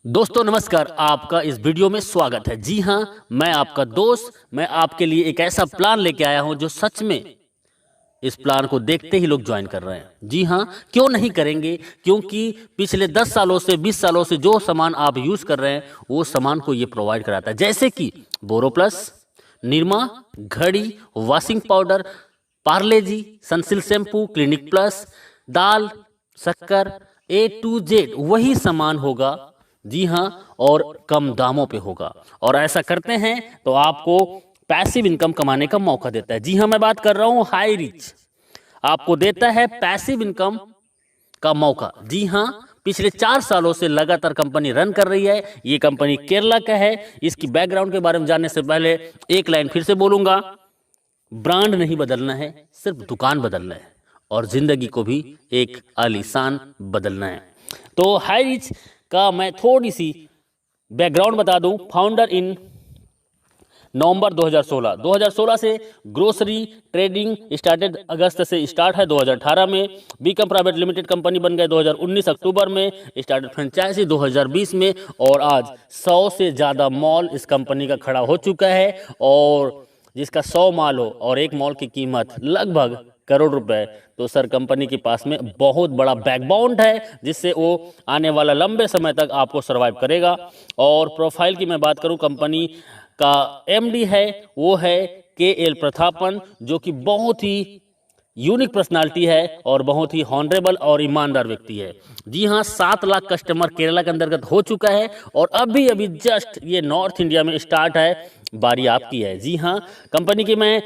दोस्तों नमस्कार, आपका इस वीडियो में स्वागत है। जी हाँ, मैं आपका दोस्त, मैं आपके लिए एक ऐसा प्लान लेके आया हूं जो सच में इस प्लान को देखते ही लोग ज्वाइन कर रहे हैं। जी हाँ, क्यों नहीं करेंगे? क्योंकि पिछले 10 सालों से 20 सालों से जो सामान आप यूज कर रहे हैं वो सामान को ये प्रोवाइड कराता है, जैसे कि बोरो प्लस, निरमा, घड़ी, वॉशिंग पाउडर, पार्ले जी, सनसिल्क शैम्पू, क्लिनिक प्लस, दाल, शक्कर, A to Z वही सामान होगा। जी हाँ, और कम दामों पे होगा। और ऐसा करते हैं तो आपको पैसिव इनकम कमाने का मौका देता है। जी हाँ, मैं बात कर रहा हूँ हाई रिच, आपको देता है पैसिव इनकम का मौका। जी हाँ, पिछले 4 सालों से लगातार कंपनी रन कर रही है। ये कंपनी केरला का है। इसकी बैकग्राउंड के बारे में जानने से पहले एक लाइन फिर से बोलूंगा, ब्रांड नहीं बदलना है, सिर्फ दुकान बदलना है और जिंदगी को भी एक आलीशान बदलना है। तो हाई रिच का मैं थोड़ी सी बैकग्राउंड बता दूं। फाउंडर इन नवंबर 2016 से ग्रोसरी ट्रेडिंग स्टार्टेड, अगस्त से स्टार्ट है 2018 में। बीकम प्राइवेट लिमिटेड कंपनी बन गए 2019 अक्टूबर में। स्टार्टेड फ्रेंचाइजी 2020 में और आज 100 से ज़्यादा मॉल इस कंपनी का खड़ा हो चुका है। और जिसका 100 मॉल हो और एक मॉल की कीमत लगभग करोड़ रुपए, तो सर कंपनी के पास में बहुत बड़ा बैकबोन है जिससे वो आने वाला लंबे समय तक आपको सरवाइव करेगा। और प्रोफाइल की मैं बात करूं, कंपनी का एमडी है वो है KL प्रतापन, जो कि बहुत ही यूनिक पर्सनालिटी है और बहुत ही हॉनरेबल और ईमानदार व्यक्ति है। जी हाँ, 7 लाख कस्टमर केरला के अंतर्गत हो चुका है और अभी अभी जस्ट ये नॉर्थ इंडिया में स्टार्ट है, बारी आपकी है। जी हाँ, कंपनी की मैं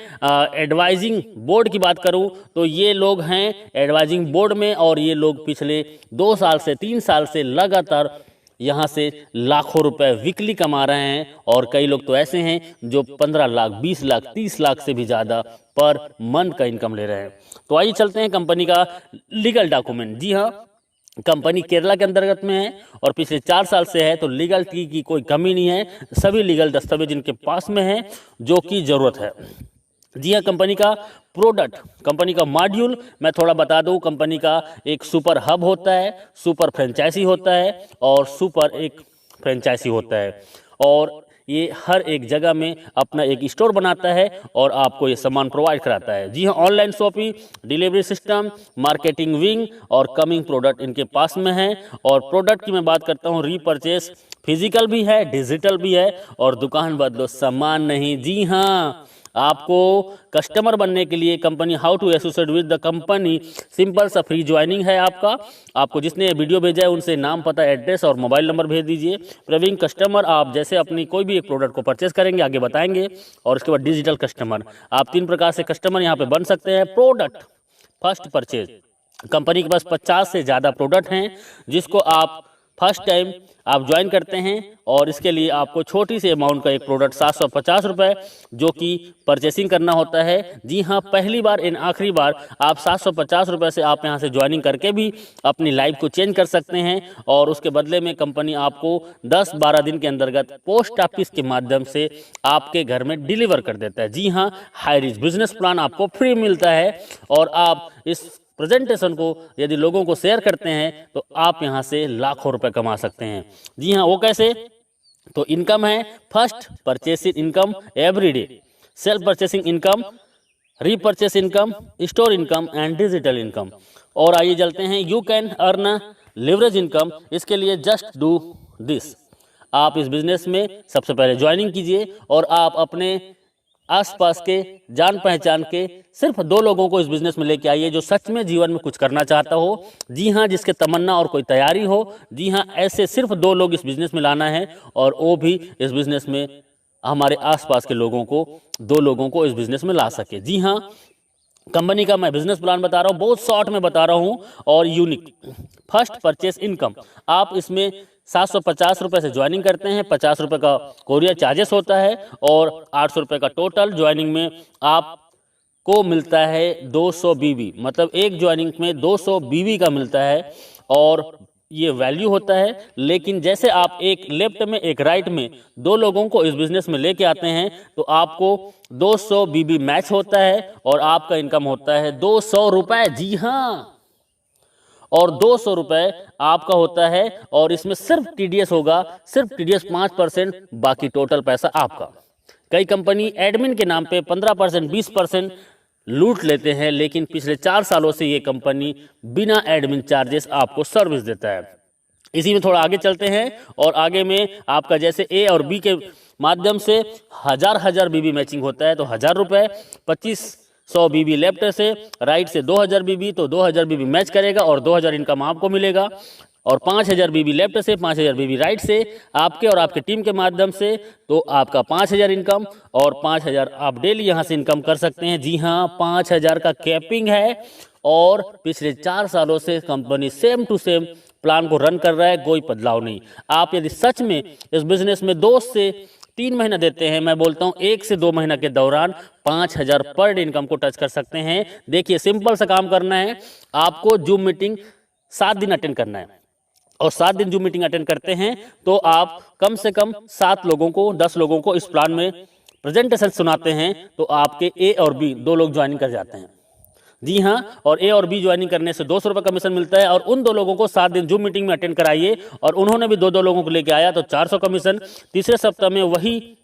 एडवाइजिंग बोर्ड की बात करूं तो ये लोग हैं एडवाइजिंग बोर्ड में और ये लोग पिछले 2 साल से 3 साल से लगातार यहाँ से लाखों रुपए वीकली कमा रहे हैं। और कई लोग तो ऐसे हैं जो 15 लाख, 20 लाख, 30 लाख से भी ज़्यादा पर मंथ का इनकम ले रहे हैं। तो आइए चलते हैं कंपनी का लीगल डॉक्यूमेंट। जी हाँ, कंपनी केरला के अंतर्गत में है और पिछले 4 साल से है, तो लीगलिटी की कोई कमी नहीं है। सभी लीगल दस्तावेज इनके पास में है जो कि ज़रूरत है। जी हाँ, कंपनी का प्रोडक्ट, कंपनी का मॉड्यूल मैं थोड़ा बता दूं। कंपनी का एक सुपर हब होता है, सुपर फ्रेंचाइजी होता है और सुपर एक फ्रेंचाइजी होता है। और ये हर एक जगह में अपना एक स्टोर बनाता है और आपको ये सामान प्रोवाइड कराता है। जी हाँ, online shopping, delivery system, marketing wing और कमिंग प्रोडक्ट इनके पास में है। और प्रोडक्ट की मैं बात करता हूँ, रीपरचेस फिजिकल भी है, डिजिटल भी है और दुकान बदलो सामान नहीं। जी हाँ, आपको कस्टमर बनने के लिए company how to associate with the company, simple सा फ्री ज्वाइनिंग है आपको जिसने वीडियो भेजा है उनसे नाम, पता, एड्रेस और मोबाइल नंबर भेज दीजिए। प्रवीण कस्टमर, आप जैसे अपनी कोई भी एक प्रोडक्ट को परचेस करेंगे आगे बताएंगे। और उसके बाद डिजिटल कस्टमर, आप 3 प्रकार से कस्टमर यहाँ पे बन सकते हैं। प्रोडक्ट फर्स्ट परचेज, कंपनी के पास 50 से ज़्यादा प्रोडक्ट हैं जिसको आप फर्स्ट टाइम आप ज्वाइन करते हैं और इसके लिए आपको छोटी सी अमाउंट का एक प्रोडक्ट 750 रुपये जो कि परचेसिंग करना होता है। जी हाँ, पहली बार इन आखिरी बार आप 750 रुपये से आप यहाँ से ज्वाइनिंग करके भी अपनी लाइफ को चेंज कर सकते हैं। और उसके बदले में कंपनी आपको 10-12 दिन के अंतर्गत पोस्ट ऑफिस के माध्यम से आपके घर में डिलीवर कर देता है। जी हाँ, हाई रिच बिजनेस प्लान आपको फ्री मिलता है और आप इस प्रेजेंटेशन को यदि लोगों को शेयर करते हैं तो आप यहां से लाखों रुपए कमा सकते हैं। जी हाँ, वो कैसे? तो इनकम है first purchasing income every day, self purchasing income, repurchase income, store income and digital income. और आइए चलते हैं, you can earn leverage income. इसके लिए जस्ट डू दिस, आप इस बिजनेस में सबसे पहले ज्वाइनिंग कीजिए और आप अपने आसपास के जान पहचान के सिर्फ 2 लोगों को इस बिजनेस में लेके आइए जो सच में जीवन में कुछ करना चाहता हो। जी हाँ, जिसके तमन्ना और कोई तैयारी हो। जी हाँ, ऐसे सिर्फ 2 लोग इस बिजनेस में लाना है और वो भी इस बिजनेस में हमारे आसपास के लोगों को, 2 लोगों को इस बिजनेस में ला सके। जी हाँ, कंपनी का मैं बिजनेस प्लान बता रहा हूँ, बहुत शॉर्ट में बता रहा हूँ और यूनिक। फर्स्ट परचेस इनकम, आप इसमें 750 रुपये से ज्वाइनिंग करते हैं, 50 रुपये का कोरियर चार्जेस होता है और 800 रुपये का टोटल ज्वाइनिंग में आपको मिलता है 200 बीबी, मतलब एक ज्वाइनिंग में 200 बीबी का मिलता है और ये वैल्यू होता है। लेकिन जैसे आप एक लेफ्ट में एक राइट में 2 लोगों को इस बिजनेस में लेके आते हैं तो आपको 200 बीबी मैच होता है और आपका इनकम होता है 200 रुपये। जी हाँ, और 200 रुपये आपका होता है। और इसमें सिर्फ टीडीएस होगा, सिर्फ टीडीएस 5%, बाकी टोटल पैसा आपका। कई कंपनी एडमिन के नाम पे 15%, 20% लूट लेते हैं, लेकिन पिछले 4 सालों से ये कंपनी बिना एडमिन चार्जेस आपको सर्विस देता है। इसी में थोड़ा आगे चलते हैं और आगे में आपका जैसे ए और बी के माध्यम से हजार बीबी मैचिंग होता है तो 1000 रुपये, 2500 बीबी लेफ्ट से राइट से 2000 बीबी, तो 2000 बीबी मैच करेगा और 2000 इनकम आपको मिलेगा। और 5000 बीबी लेफ्ट से, 5000 बीबी राइट से आपके और आपके टीम के माध्यम से, तो आपका 5000 इनकम और 5000 आप डेली यहाँ से इनकम कर सकते हैं। जी हाँ, 5000 का कैपिंग है और पिछले 4 सालों से company same to same plan को रन कर रहा है, कोई बदलाव नहीं। आप यदि सच में इस बिजनेस में 2 से 3 महीना देते हैं, मैं बोलता हूँ 1 से 2 महीना के दौरान 5000 पर डे इनकम को टच कर सकते हैं। देखिए, सिंपल सा काम करना है, आपको जूम मीटिंग 7 दिन अटेंड करना है और 7 दिन जूम मीटिंग अटेंड करते हैं तो आप कम से कम 7 लोगों को, 10 लोगों को इस प्लान में प्रेजेंटेशन सुनाते हैं तो आपके ए और बी 2 लोग ज्वाइनिंग कर जाते हैं। जी हाँ, और ए और बी ज्वाइनिंग करने से 200 रुपये कमीशन मिलता है। और उन 2 लोगों को 7 दिन जूम मीटिंग में अटेंड कराइए और उन्होंने भी 2-2 लोगों को लेके आया तो 400 कमीशन। तीसरे सप्ताह में वही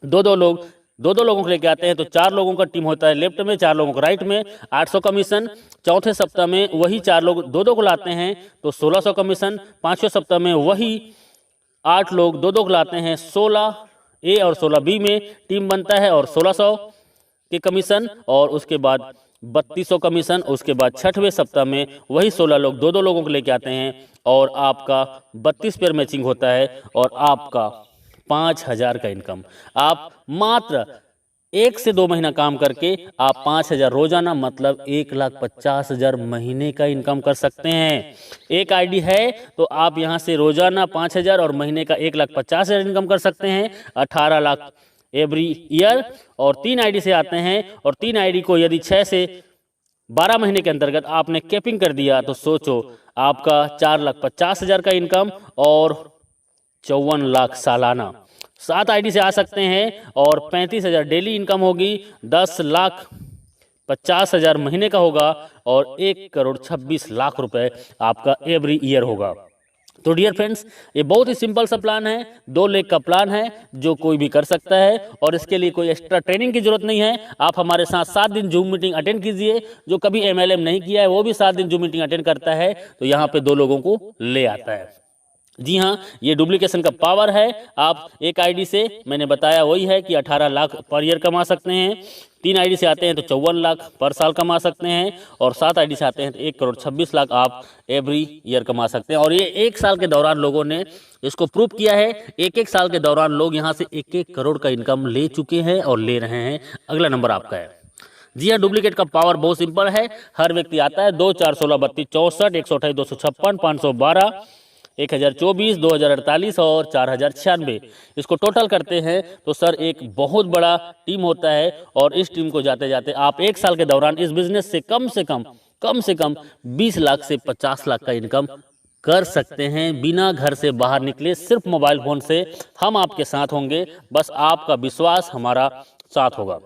2-2 लोगों को लेके आते हैं तो 4 लोगों का टीम होता है लेफ्ट में, 4 लोगों को राइट में, 800 कमीशन। चौथे सप्ताह में वही 4 लोग 2-2 को लाते हैं तो 1600 कमीशन। 5वें सप्ताह में वही 8 लोग 2-2 को लाते हैं, 16 ए और 16 बी में टीम बनता है और 1600 के कमीशन। और उसके बाद 3200 कमीशन। उसके बाद 6वें सप्ताह में वही 16 लोग 2-2 लोगों को लेके आते हैं और आपका 32 पेयर मैचिंग होता है और आपका 5000 का इनकम। आप मात्र 1 से 2 महीना काम करके आप 5000 रोजाना मतलब 1,50,000 महीने का इनकम कर सकते हैं। एक आईडी है तो आप यहां से रोजाना 5000 और महीने का 1,50,000 इनकम कर सकते हैं, 18 लाख एवरी ईयर। और 3 आईडी से आते हैं और 3 आईडी को यदि 6 से 12 महीने के अंतर्गत आपने कैपिंग कर दिया तो सोचो आपका 4,50,000 का इनकम और 54 लाख सालाना। 7 आईडी से आ सकते हैं और 35,000 डेली इनकम होगी, 10,50,000 महीने का होगा और 1,26,00,000 रुपए आपका एवरी ईयर होगा। तो डियर फ्रेंड्स, ये बहुत ही सिंपल सा प्लान है, 2 लाख का प्लान है जो कोई भी कर सकता है और इसके लिए कोई एक्स्ट्रा ट्रेनिंग की जरूरत नहीं है। आप हमारे साथ 7 दिन जूम मीटिंग अटेंड कीजिए। जो कभी एमएलएम नहीं किया है वो भी 7 दिन जूम मीटिंग अटेंड करता है तो यहाँ पे 2 लोगों को ले आता है। जी हाँ, ये डुप्लीकेशन का पावर है। आप एक आईडी से, मैंने बताया वही है कि 18 लाख पर ईयर कमा सकते हैं। 3 आईडी से आते हैं तो 54 लाख पर साल कमा सकते हैं और 7 आईडी से आते हैं तो 1,26,00,000 आप एवरी ईयर कमा सकते हैं। और ये 1 साल के दौरान लोगों ने इसको प्रूव किया है। 1-1 साल के दौरान लोग यहाँ से 1-1 करोड़ का इनकम ले चुके हैं और ले रहे हैं। अगला नंबर आपका है। जी हाँ, डुप्लीकेट का पावर बहुत सिंपल है। हर व्यक्ति आता है 2, 4, 16, 32, 64, 128, 256, 512, 1024, 2048 और 4096। इसको टोटल करते हैं तो सर एक बहुत बड़ा टीम होता है और इस टीम को जाते जाते आप 1 साल के दौरान इस बिजनेस से कम से कम 20 लाख से 50 लाख का इनकम कर सकते हैं बिना घर से बाहर निकले। सिर्फ मोबाइल फोन से हम आपके साथ होंगे, बस आपका विश्वास हमारा साथ होगा।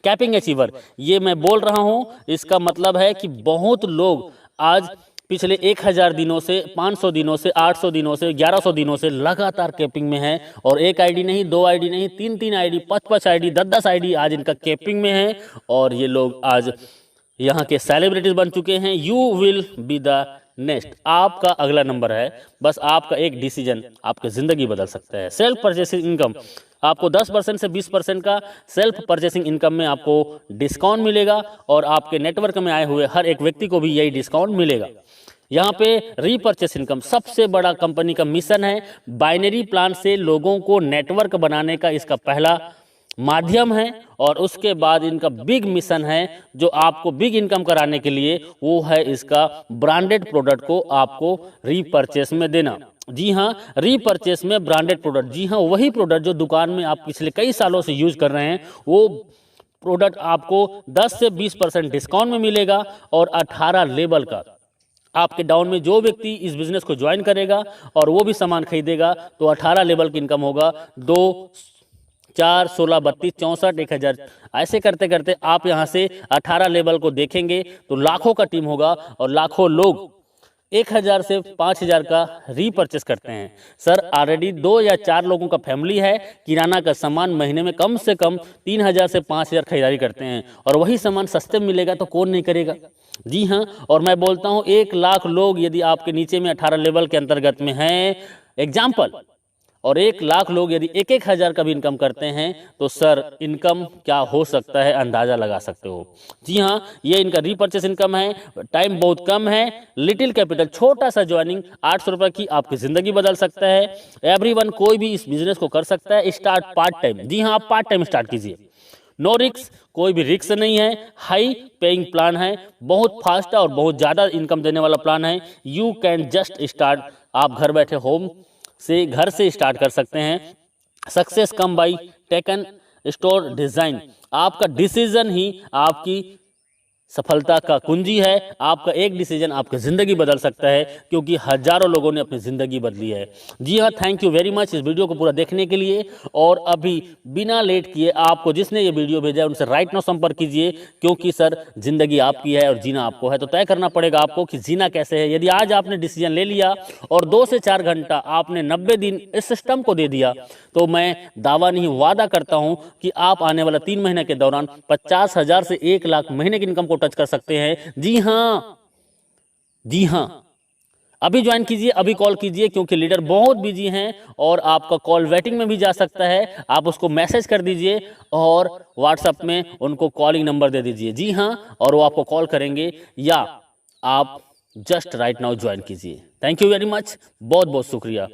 कैपिंग अचीवर, ये मैं बोल रहा हूं, इसका मतलब है कि बहुत लोग आज पिछले 1000 दिनों से, 500 दिनों से, 800 दिनों से, 1100 दिनों से लगातार कैपिंग में है और 1 आईडी नहीं, 2 आईडी नहीं, 3-3 आईडी, 5-5 आईडी, 10-10 आईडी आज इनका कैपिंग में है और ये लोग आज यहाँ के सेलिब्रिटीज बन चुके हैं। You will be the next, आपका अगला नंबर है। बस आपका एक डिसीजन आपकी जिंदगी बदल सकता है। सेल्फ परचेसिंग इनकम, आपको 10% से 20% का सेल्फ परचेसिंग इनकम में आपको डिस्काउंट मिलेगा और आपके नेटवर्क में आए हुए हर एक व्यक्ति को भी यही डिस्काउंट मिलेगा। यहाँ पे रीपर्चेस इनकम सबसे बड़ा कंपनी का मिशन है। बाइनरी प्लान से लोगों को नेटवर्क बनाने का इसका पहला माध्यम है और उसके बाद इनका बिग मिशन है जो आपको बिग इनकम कराने के लिए, वो है इसका ब्रांडेड प्रोडक्ट को आपको रीपर्चेस में देना। जी हाँ, रीपर्चेस में ब्रांडेड प्रोडक्ट, जी हाँ, वही प्रोडक्ट जो दुकान में आप पिछले कई सालों से यूज कर रहे हैं, वो प्रोडक्ट आपको 10 से 20% डिस्काउंट में मिलेगा और 18 लेवल का आपके डाउन में जो व्यक्ति इस बिजनेस को ज्वाइन करेगा और वो भी सामान खरीदेगा तो 18 लेवल की इनकम होगा। 2, 4, 16, 32, 64, 1000 ऐसे करते करते आप यहाँ से 18 लेवल को देखेंगे तो लाखों का टीम होगा और लाखों लोग 1000 से 5000 का रीपरचेस करते हैं। सर ऑलरेडी 2 या 4 लोगों का फैमिली है, किराना का सामान महीने में कम से कम 3000 से 5000 खरीदारी करते हैं और वही सामान सस्ते में मिलेगा तो कौन नहीं करेगा। जी हाँ, और मैं बोलता हूँ 1 लाख लोग यदि आपके नीचे में 18 लेवल के अंतर्गत में हैं एग्जाम्पल, और 1 लाख लोग यदि 1-1 हज़ार का भी इनकम करते हैं तो सर इनकम क्या हो सकता है अंदाज़ा लगा सकते हो। जी हाँ, ये इनका रीपरचेस इनकम है, टाइम बहुत कम है, लिटिल कैपिटल, छोटा सा ज्वाइनिंग 800 रुपये की आपकी ज़िंदगी बदल सकता है। एवरीवन कोई भी इस बिजनेस को कर सकता है, स्टार्ट पार्ट टाइम। जी हाँ, आप पार्ट टाइम स्टार्ट कीजिए, नो रिक्स, कोई भी रिक्स नहीं है, हाई पेइंग प्लान है, बहुत फास्ट और बहुत ज़्यादा इनकम देने वाला प्लान है। यू कैन जस्ट स्टार्ट, आप घर बैठे घर से स्टार्ट कर सकते हैं। Success come by taken store design, आपका डिसीजन ही आपकी सफलता का कुंजी है। आपका एक डिसीजन आपकी ज़िंदगी बदल सकता है, क्योंकि हजारों लोगों ने अपनी ज़िंदगी बदली है। जी हाँ, थैंक यू वेरी मच इस वीडियो को पूरा देखने के लिए। और अभी बिना लेट किए आपको जिसने ये वीडियो भेजा है उनसे राइट नाउ संपर्क कीजिए, क्योंकि सर ज़िंदगी आपकी है और जीना आपको है, तो तय करना पड़ेगा आपको कि जीना कैसे है। यदि आज आपने डिसीजन ले लिया और 2 से 4 घंटा आपने 90 दिन इस सिस्टम को दे दिया, तो मैं दावा नहीं वादा करता हूं कि आप आने वाला 3 महीने के दौरान 50,000 से 1 लाख महीने की इनकम को टच कर सकते हैं। जी हाँ, जी हाँ, अभी ज्वाइन कीजिए, अभी कॉल कीजिए, क्योंकि लीडर बहुत बिजी हैं और आपका कॉल वेटिंग में भी जा सकता है। आप उसको मैसेज कर दीजिए और व्हाट्सएप में उनको कॉलिंग नंबर दे दीजिए। जी हाँ, और वो आपको कॉल करेंगे, या आप जस्ट राइट नाउ ज्वाइन कीजिए। थैंक यू वेरी मच, बहुत बहुत शुक्रिया।